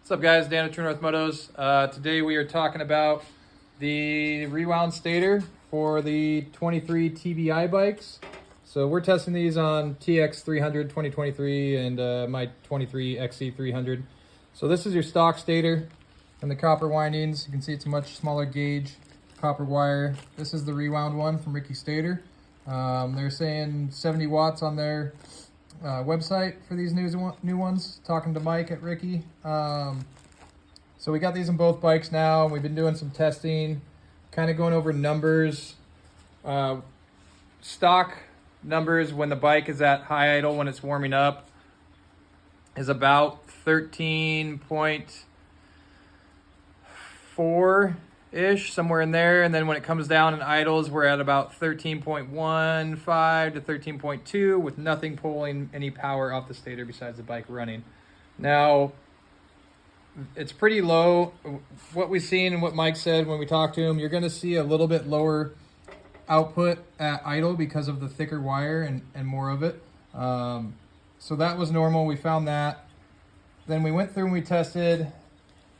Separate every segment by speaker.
Speaker 1: What's up, guys? Dan with True North Motos. Today we are talking about the rewound stator for the 23 TBI bikes. So we're testing these on TX300 2023 and my 23 XC300. So this is your stock stator and the copper windings. You can see it's a much smaller gauge copper wire. This is the rewound one from Ricky Stator. They're saying 70 watts on their website for these new ones, talking to Mike at Ricky. So we got these on both bikes now. We've been doing some testing, kind of going over numbers. Stock numbers when the bike is at high idle, when it's warming up, is about 13.4-ish, somewhere in there. And then when it comes down in idles, we're at about 13.15 to 13.2 with nothing pulling any power off the stator besides the bike running. Now, it's pretty low. What we've seen and what Mike said when we talked to him, you're going to see a little bit lower output at idle because of the thicker wire and more of it. So that was normal. We found that. Then we went through and we tested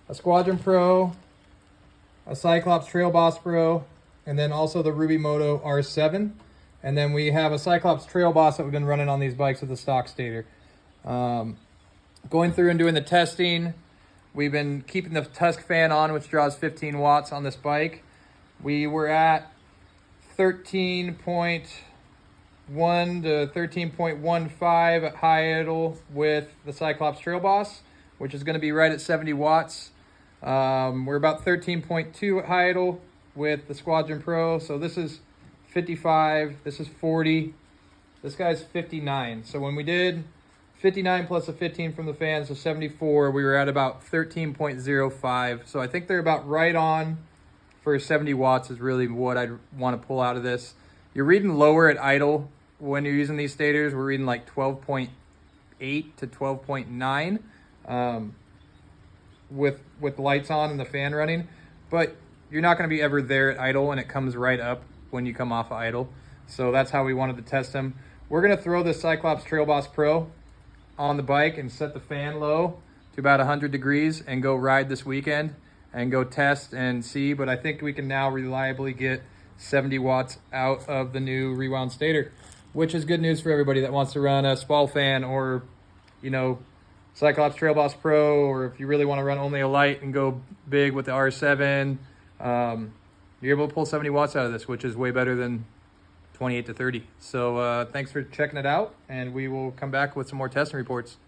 Speaker 1: a Squadron Pro, a Cyclops Trail Boss Pro, and then also the Ruby Moto R7. And then we have a Cyclops Trail Boss that we've been running on these bikes with the stock stator. Going through and doing the testing, we've been keeping the Tusk fan on, which draws 15 watts on this bike. We were at 13.1 to 13.15 at high idle with the Cyclops Trail Boss, which is going to be right at 70 watts. We're about 13.2 at high idle with the Squadron Pro. So this is 55, this is 40, this guy's 59. So when we did 59 plus a 15 from the fan, so 74, we were at about 13.05. So I think they're about right on for 70 watts is really what I'd want to pull out of this. You're reading lower at idle when you're using these stators. We're reading like 12.8 to 12.9 with lights on and the fan running. But you're not going to be ever there at idle, and it comes right up when you come off of idle. So that's how we wanted to test them. We're going to throw the Cyclops Trail Boss Pro on the bike and set the fan low to about 100 degrees and go ride this weekend and go test and see. But I think we can now reliably get 70 watts out of the new rewound stator, which is good news for everybody that wants to run a Spall fan or, you know, Cyclops Trail Boss Pro, or if you really want to run only a light and go big with the R7, you're able to pull 70 watts out of this, which is way better than 28 to 30. So thanks for checking it out, and we will come back with some more testing reports.